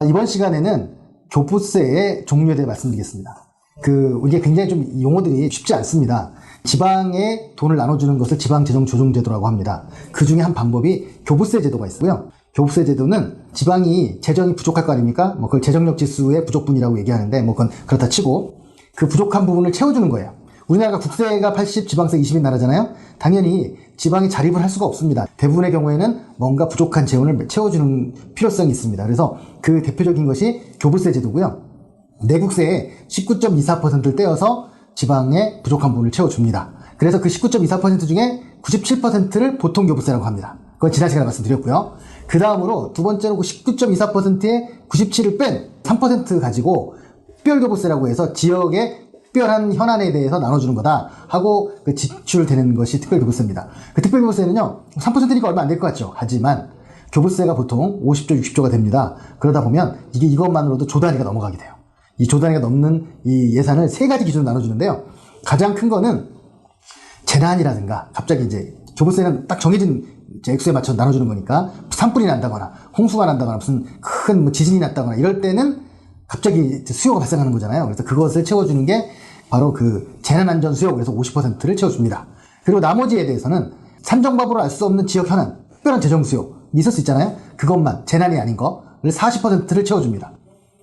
이번 시간에는 교부세의 종류에 대해 말씀드리겠습니다. 이게 굉장히 좀 용어들이 쉽지 않습니다. 지방에 돈을 나눠주는 것을 지방재정조정제도라고 합니다. 그 중에 한 방법이 교부세 제도가 있고요. 교부세 제도는 지방이 재정이 부족할 거 아닙니까? 그걸 재정력 지수의 부족분이라고 얘기하는데, 그건 그렇다 치고, 그 부족한 부분을 채워주는 거예요. 우리나라가 국세가 80, 지방세 20인 나라잖아요? 당연히 지방이 자립을 할 수가 없습니다. 대부분의 경우에는 뭔가 부족한 재원을 채워주는 필요성이 있습니다. 그래서 그 대표적인 것이 교부세 제도고요. 내국세의 19.24%를 떼어서 지방의 부족한 부분을 채워줍니다. 그래서 그 19.24% 중에 97%를 보통교부세라고 합니다. 그건 지난 시간에 말씀드렸고요. 그 다음으로 두 번째로 그 19.24%에 97을 뺀 3% 가지고 특별교부세라고 해서 지역의 특별한 현안에 대해서 나눠주는 거다 하고 지출되는 것이 특별교부세입니다. 그 특별교부세는요, 3%니까 얼마 안 될 것 같죠. 하지만 교부세가 보통 50조, 60조가 됩니다. 그러다 보면 이것만으로도 조 단위가 넘어가게 돼요. 이 조 단위가 넘는 이 예산을 세 가지 기준으로 나눠주는데요. 가장 큰 거는 재난이라든가, 갑자기 이제 교부세는 딱 정해진 액수에 맞춰 나눠주는 거니까 산불이 난다거나 홍수가 난다거나 무슨 큰 지진이 났다거나 이럴 때는 갑자기 수요가 발생하는 거잖아요. 그래서 그것을 채워주는 게 바로 그 재난안전수요, 그래서 50%를 채워줍니다. 그리고 나머지에 대해서는 산정법으로 알 수 없는 지역 현안, 특별한 재정수요 있을 수 있잖아요. 그것만 재난이 아닌 거를 40%를 채워줍니다.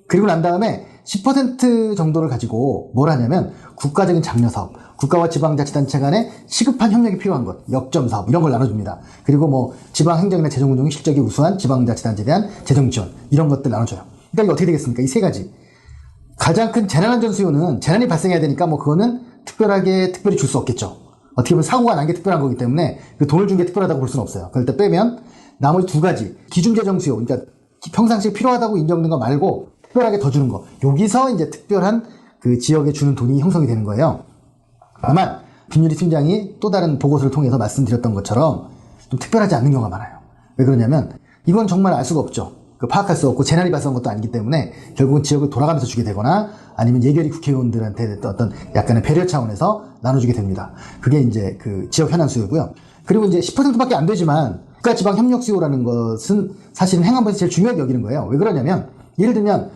그리고 난 다음에 10% 정도를 가지고 뭘 하냐면 국가적인 장려사업, 국가와 지방자치단체 간에 시급한 협력이 필요한 것, 역점사업 이런 걸 나눠줍니다. 그리고 지방행정이나 재정운용이 실적이 우수한 지방자치단체에 대한 재정지원 이런 것들 나눠줘요. 그러니까 이게 어떻게 되겠습니까? 이 세 가지. 가장 큰 재난안전수요는 재난이 발생해야 되니까 그거는 특별히 줄 수 없겠죠. 어떻게 보면 사고가 난 게 특별한 거기 때문에 그 돈을 준 게 특별하다고 볼 수는 없어요. 그럴 때 빼면 나머지 두 가지 기준재정수요, 그러니까 평상시에 필요하다고 인정된 거 말고 특별하게 더 주는 거, 여기서 이제 특별한 그 지역에 주는 돈이 형성이 되는 거예요. 다만 김유리 팀장이 또 다른 보고서를 통해서 말씀드렸던 것처럼 좀 특별하지 않는 경우가 많아요. 왜 그러냐면 이건 정말 알 수가 없죠. 파악할 수 없고 재난이 발생한 것도 아니기 때문에 결국은 지역을 돌아가면서 주게 되거나 아니면 예결위 국회의원들한테 어떤 약간의 배려 차원에서 나눠주게 됩니다. 그게 이제 그 지역 현안 수요고요. 그리고 이제 10%밖에 안 되지만 국가지방협력수요라는 것은 사실은 행안부에서 제일 중요하게 여기는 거예요. 왜 그러냐면 예를 들면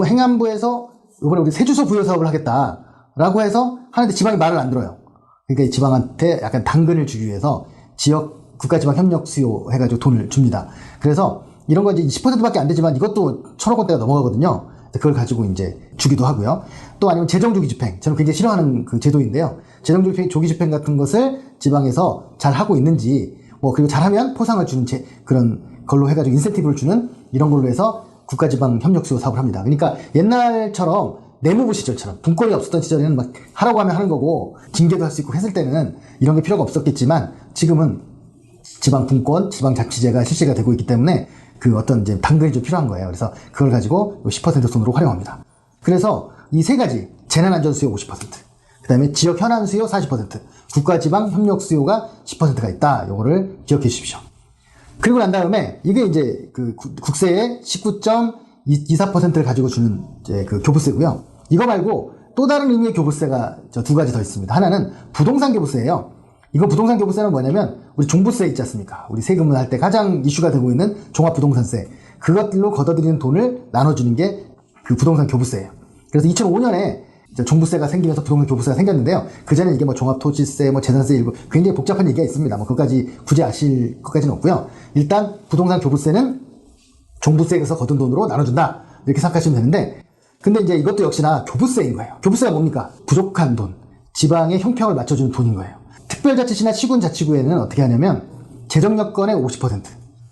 행안부에서 이번에 우리 세주소 부여 사업을 하겠다라고 해서 하는데 지방이 말을 안 들어요. 그러니까 이 지방한테 약간 당근을 주기 위해서 지역 국가지방협력수요 해가지고 돈을 줍니다. 그래서 이런 건 이제 10%밖에 안 되지만 이것도 1,000억 원대가 넘어가거든요. 그걸 가지고 이제 주기도 하고요. 또 아니면 재정조기집행. 저는 굉장히 싫어하는 그 제도인데요. 재정조기집행 같은 것을 지방에서 잘 하고 있는지, 그리고 잘하면 포상을 주는 그런 걸로 해가지고 인센티브를 주는 이런 걸로 해서 국가지방협력수요 사업을 합니다. 그러니까 옛날처럼 내무부 시절처럼 분권이 없었던 시절에는 막 하라고 하면 하는 거고 징계도 할 수 있고 했을 때는 이런 게 필요가 없었겠지만 지금은 지방분권, 지방자치제가 실시가 되고 있기 때문에 그 어떤 이제 당근이 좀 필요한 거예요. 그래서 그걸 가지고 10% 손으로 활용합니다. 그래서 이 세 가지, 재난안전수요 50%, 그 다음에 지역 현안수요 40%, 국가지방협력수요가 10%가 있다. 요거를 기억해 주십시오. 그리고 난 다음에 이게 이제 그 국세의 19.24%를 가지고 주는 이제 그 교부세고요. 이거 말고 또 다른 의미의 교부세가 두 가지 더 있습니다. 하나는 부동산 교부세예요. 이거 부동산 교부세는 뭐냐면 우리 종부세 있지 않습니까? 우리 세금을 할 때 가장 이슈가 되고 있는 종합부동산세, 그것들로 걷어들이는 돈을 나눠주는 게 그 부동산 교부세예요. 그래서 2005년에 종부세가 생기면서 부동산 교부세가 생겼는데요. 그전에 이게 종합토지세, 재산세 일부 굉장히 복잡한 얘기가 있습니다. 그것까지 굳이 아실 것까지는 없고요. 일단 부동산 교부세는 종부세에서 거둔 돈으로 나눠준다 이렇게 생각하시면 되는데, 근데 이제 이것도 역시나 교부세인 거예요. 교부세가 뭡니까? 부족한 돈, 지방의 형평을 맞춰주는 돈인 거예요. 특별자치시나 시군자치구에는 어떻게 하냐면 재정여건의 50%,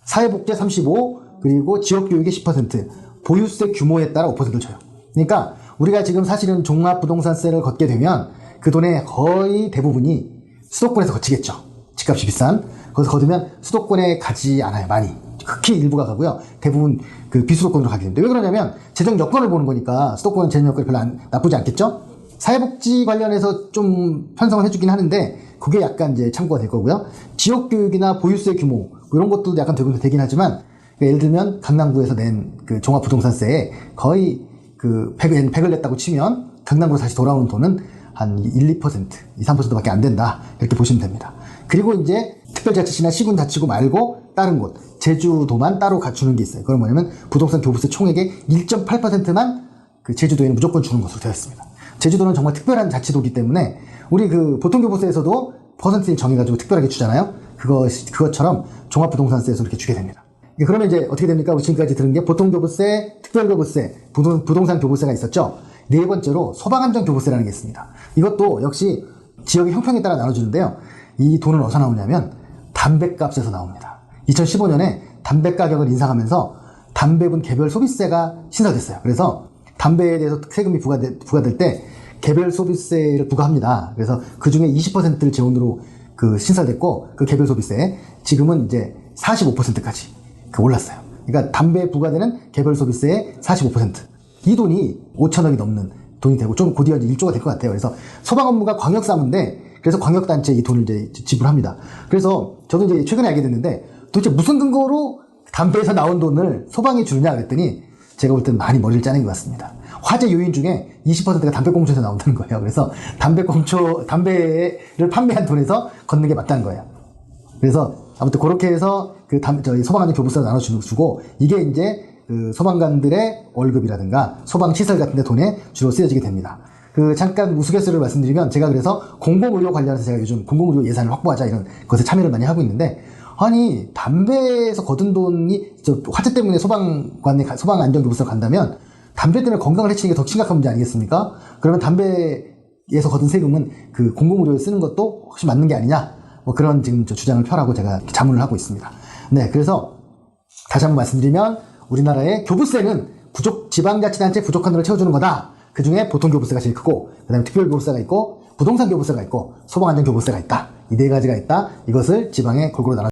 사회복지 35%, 그리고 지역교육의 10%, 보유세 규모에 따라 5%를 줘요. 그러니까 우리가 지금 사실은 종합부동산세를 걷게 되면 그 돈의 거의 대부분이 수도권에서 거치겠죠. 집값이 비싼. 거기서 거두면 수도권에 가지 않아요. 많이. 극히 일부가 가고요. 대부분 그 비수도권으로 가게 됩니다. 왜 그러냐면 재정 여건을 보는 거니까 수도권은 재정 여건이 별로 나쁘지 않겠죠. 사회복지 관련해서 좀 편성을 해주긴 하는데 그게 약간 이제 참고가 될 거고요. 지역교육이나 보유세 규모 이런 것도 약간 되긴 하지만, 예를 들면 강남구에서 낸 그 종합부동산세에 거의 그 100을 냈다고 치면 강남구로 다시 돌아오는 돈은 한 1, 2%, 2, 3%밖에 안 된다 이렇게 보시면 됩니다. 그리고 이제 특별자치시나 시군자치구 말고 다른 곳, 제주도만 따로 갖추는 게 있어요. 그건 뭐냐면 부동산 교부세 총액의 1.8%만 그 제주도에는 무조건 주는 것으로 되어 있습니다. 제주도는 정말 특별한 자치도이기 때문에 우리 그 보통교부세에서도 퍼센트를 정해가지고 특별하게 주잖아요. 그것처럼 종합부동산세에서 이렇게 주게 됩니다. 그러면 이제 어떻게 됩니까? 우리 지금까지 들은 게 보통교부세, 특별교부세, 부동산 교부세가 있었죠. 네 번째로 소방안전교부세라는 게 있습니다. 이것도 역시 지역의 형평에 따라 나눠주는데요. 이 돈은 어디서 나오냐면 담배값에서 나옵니다. 2015년에 담배 가격을 인상하면서 담배분 개별 소비세가 신설됐어요. 그래서 담배에 대해서 세금이 부과될 때 개별 소비세를 부과합니다. 그래서 그 중에 20%를 재원으로 그 신설됐고, 그 개별 소비세 지금은 이제 45%까지 올랐어요. 그러니까 담배에 부과되는 개별 소비세의 45%. 이 돈이 5천억이 넘는 돈이 되고 좀 곧이어 1조가 될 것 같아요. 그래서 소방 업무가 광역사무인데 그래서 광역단체에 이 돈을 이제 지불합니다. 그래서 저도 이제 최근에 알게 됐는데 도대체 무슨 근거로 담배에서 나온 돈을 소방에 주느냐 그랬더니 제가 볼 때는 많이 머리를 짜낸 것 같습니다. 화재 요인 중에 20%가 담배꽁초에서 나온다는 거예요. 그래서 담배를 판매한 돈에서 걷는 게 맞다는 거예요. 그래서 아무튼 그렇게 해서 저희 소방안전 교부세를 나눠주고 이게 이제 그 소방관들의 월급이라든가 소방시설 같은 데 돈에 주로 쓰여지게 됩니다. 잠깐 우스갯소리를 말씀드리면 제가 그래서 공공의료 관련해서 제가 요즘 공공의료 예산을 확보하자 이런 것에 참여를 많이 하고 있는데 아니 담배에서 거둔 돈이 화재 때문에 소방안전교부세로 간다면 담배 때문에 건강을 해치는 게 더 심각한 문제 아니겠습니까? 그러면 담배에서 거둔 세금은 그 공공의료에 쓰는 것도 혹시 맞는 게 아니냐? 뭐 그런 지금 주장을 펴라고 제가 자문을 하고 있습니다. 네, 그래서 다시 한번 말씀드리면 우리나라의 교부세는 지방자치단체 부족한 돈을 채워주는 거다. 그 중에 보통교부세가 제일 크고 그 다음에 특별교부세가 있고 부동산교부세가 있고 소방안전교부세가 있다. 이 네 가지가 있다. 이것을 지방에 골고루 나눠